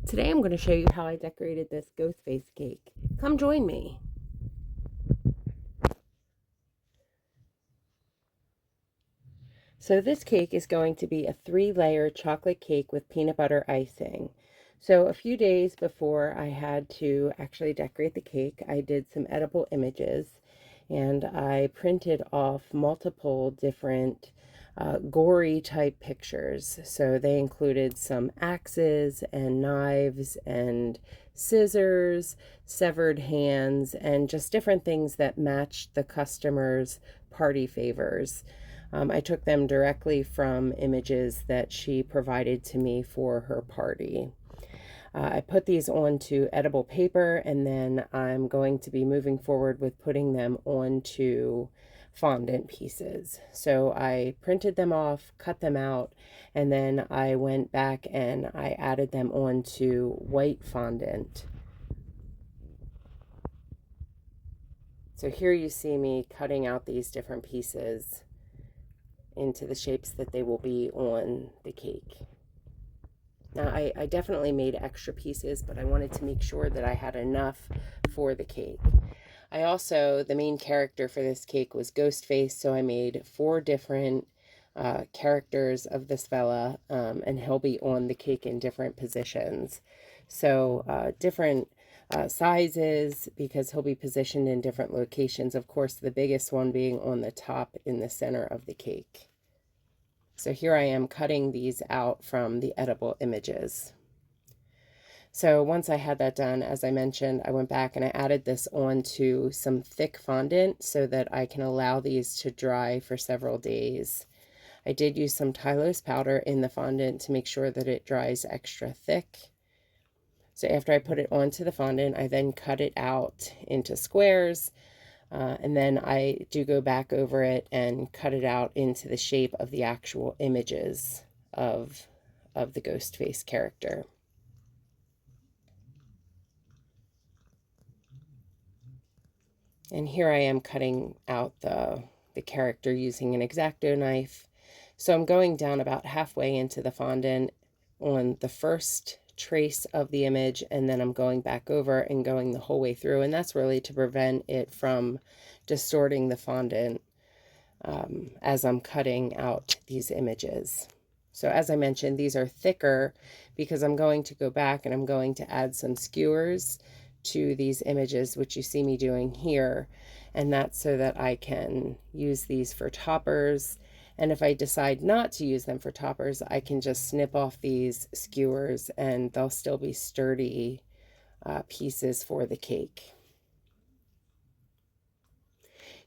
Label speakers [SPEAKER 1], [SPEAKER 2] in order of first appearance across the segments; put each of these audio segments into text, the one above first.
[SPEAKER 1] Today I'm going to show you how I decorated this Ghostface cake. Come join me. So this cake is going to be a 3-layer chocolate cake with peanut butter icing. So a few days before I had to actually decorate the cake, I did some edible images and I printed off multiple different gory type pictures. So they included some axes and knives and scissors, severed hands, and just different things that matched the customer's party favors. I took them directly from images that she provided to me for her party. I put these onto edible paper, and then I'm going to be moving forward with putting them onto fondant pieces. So I printed them off, cut them out, and then I went back and I added them onto white fondant. So here you see me cutting out these different pieces into the shapes that they will be on the cake. Now I definitely made extra pieces, but I wanted to make sure that I had enough for the cake. I also, the main character for this cake was Ghostface, so I made 4 different characters of this fella, and he'll be on the cake in different positions. So different sizes, because he'll be positioned in different locations. Of course, the biggest one being on the top in the center of the cake. So here I am cutting these out from the edible images. So once I had that done, as I mentioned, I went back and I added this onto some thick fondant so that I can allow these to dry for several days. I did use some Tylose powder in the fondant to make sure that it dries extra thick. So after I put it onto the fondant, I then cut it out into squares, and then I do go back over it and cut it out into the shape of the actual images of the Ghostface character. And here I am cutting out the character using an X-Acto knife. So I'm going down about halfway into the fondant on the first trace of the image, and then I'm going back over and going the whole way through, and that's really to prevent it from distorting the fondant as I'm cutting out these images. So as I mentioned, these are thicker because I'm going to go back and I'm going to add some skewers to these images, which you see me doing here, and that's so that I can use these for toppers. And if I decide not to use them for toppers, I can just snip off these skewers and they'll still be sturdy pieces for the cake.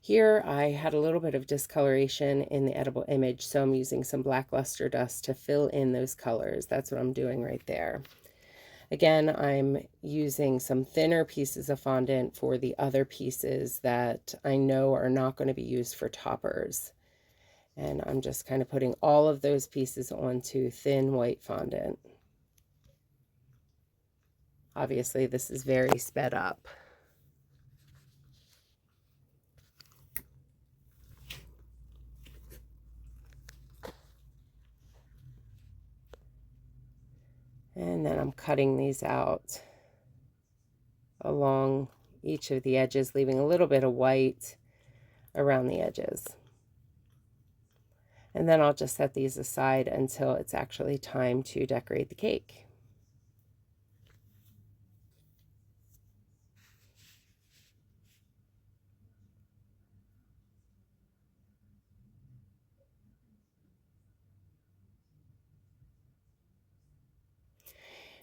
[SPEAKER 1] Here I had a little bit of discoloration in the edible image, so I'm using some black luster dust to fill in those colors. That's what I'm doing right there. Again, I'm using some thinner pieces of fondant for the other pieces that I know are not going to be used for toppers. And I'm just kind of putting all of those pieces onto thin white fondant. Obviously, this is very sped up. And then I'm cutting these out along each of the edges, leaving a little bit of white around the edges. And then I'll just set these aside until it's actually time to decorate the cake.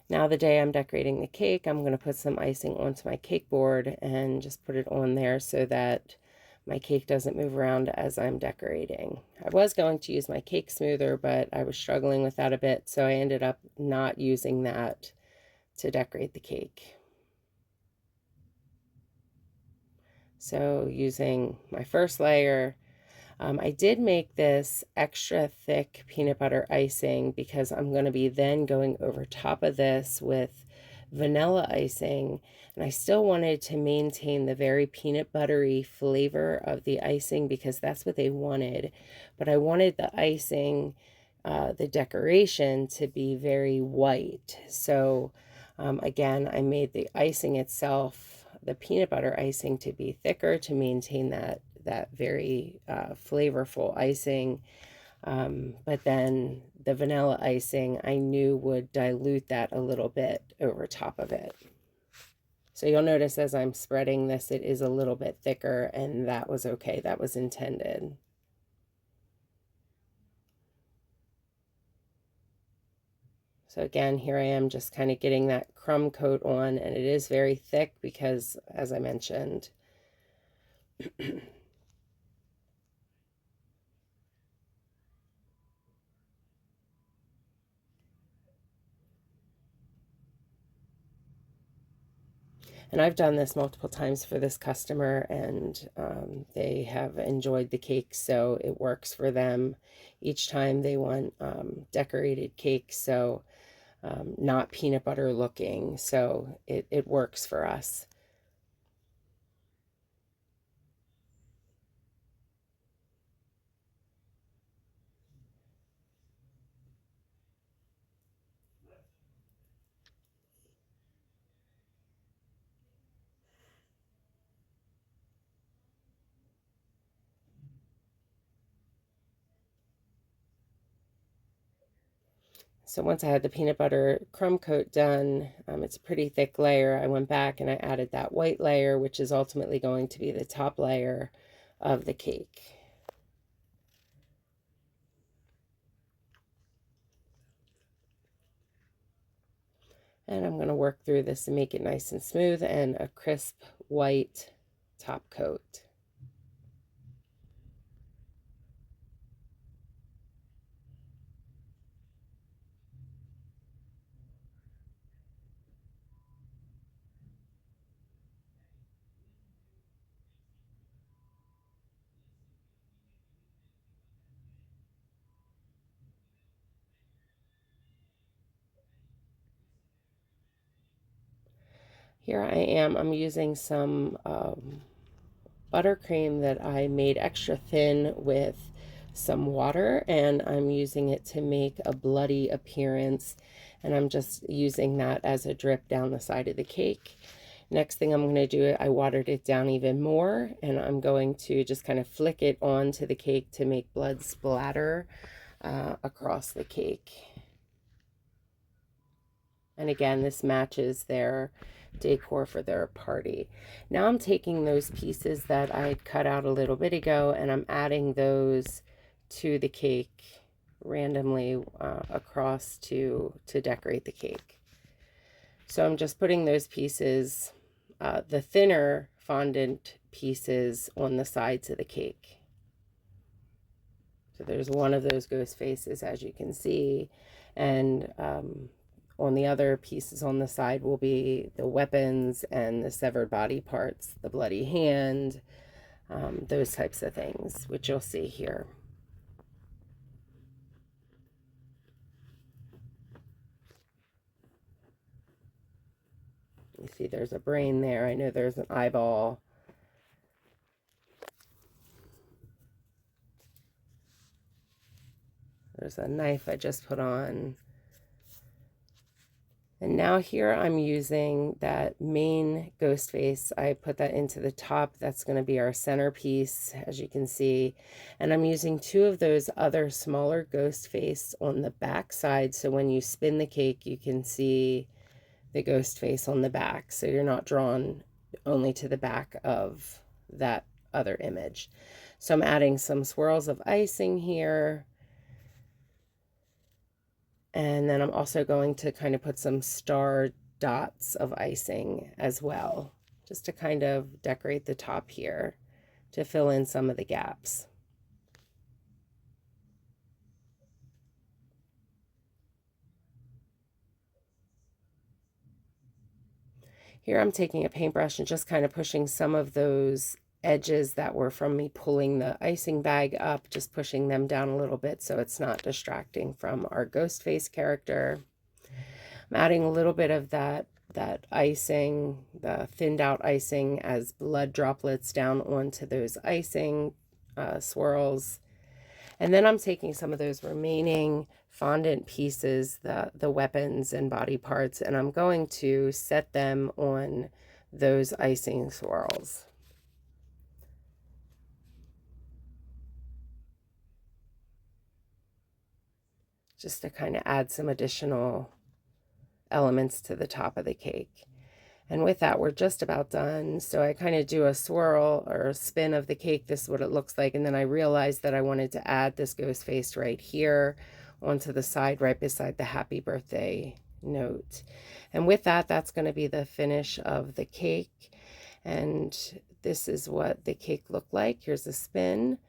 [SPEAKER 1] Now the day I'm decorating the cake, I'm going to put some icing onto my cake board and just put it on there so that my cake doesn't move around as I'm decorating. I was going to use my cake smoother, but I was struggling with that a bit, so I ended up not using that to decorate the cake. So using my first layer, I did make this extra thick peanut butter icing because I'm going to be then going over top of this with vanilla icing, and I still wanted to maintain the very peanut buttery flavor of the icing because that's what they wanted, but I wanted the icing, the decoration, to be very white. So Again, I made the icing itself, the peanut butter icing, to be thicker to maintain that very flavorful icing. But then the vanilla icing I knew would dilute that a little bit over top of it. So you'll notice as I'm spreading this, it is a little bit thicker, and that was okay. That was intended. So again, here I am just kind of getting that crumb coat on, and it is very thick because, as I mentioned, and I've done this multiple times for this customer, and they have enjoyed the cake, so it works for them. Each time they want decorated cake, so not peanut butter looking, so it works for us. So once I had the peanut butter crumb coat done, it's a pretty thick layer. I went back and I added that white layer, which is ultimately going to be the top layer of the cake. And I'm going to work through this and make it nice and smooth and a crisp white top coat. Here I am, I'm using some buttercream that I made extra thin with some water, and I'm using it to make a bloody appearance, and I'm just using that as a drip down the side of the cake. Next thing I'm going to do, I watered it down even more, and I'm going to just kind of flick it onto the cake to make blood splatter across the cake. And again, this matches their decor for their party. Now I'm taking those pieces that I cut out a little bit ago, and I'm adding those to the cake randomly across to decorate the cake. So I'm just putting those pieces, the thinner fondant pieces, on the sides of the cake. So there's one of those ghost faces, as you can see, and on the other pieces on the side will be the weapons and the severed body parts, the bloody hand, those types of things, which you'll see here. You see there's a brain there. I know there's an eyeball. There's a knife I just put on. And now here I'm using that main ghost face. I put that into the top. That's going to be our centerpiece, as you can see. And I'm using two of those other smaller ghost face on the back side. So when you spin the cake, you can see the ghost face on the back. So you're not drawn only to the back of that other image. So I'm adding some swirls of icing here. And then I'm also going to kind of put some star dots of icing as well, just to kind of decorate the top here to fill in some of the gaps. Here I'm taking a paintbrush and just kind of pushing some of those edges that were from me pulling the icing bag up, just pushing them down a little bit so it's not distracting from our ghost face character. I'm adding a little bit of that icing, the thinned out icing, as blood droplets down onto those icing swirls. And then I'm taking some of those remaining fondant pieces, the weapons and body parts, and I'm going to set them on those icing swirls. Just to kind of add some additional elements to the top of the cake. And with that, we're just about done. So I kind of do a swirl or a spin of the cake. This is what it looks like. And then I realized that I wanted to add this ghost face right here onto the side, right beside the happy birthday note. And with that, that's going to be the finish of the cake. And this is what the cake looked like. Here's a spin.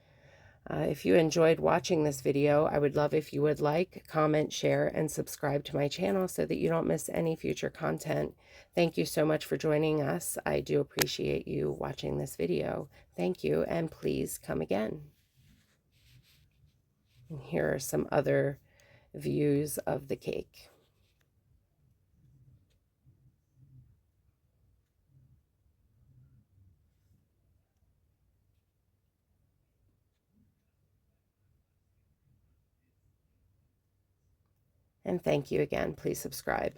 [SPEAKER 1] If you enjoyed watching this video, I would love if you would like, comment, share, and subscribe to my channel so that you don't miss any future content. Thank you so much for joining us. I do appreciate you watching this video. Thank you, and please come again. And here are some other views of the cake. And thank you again. Please subscribe.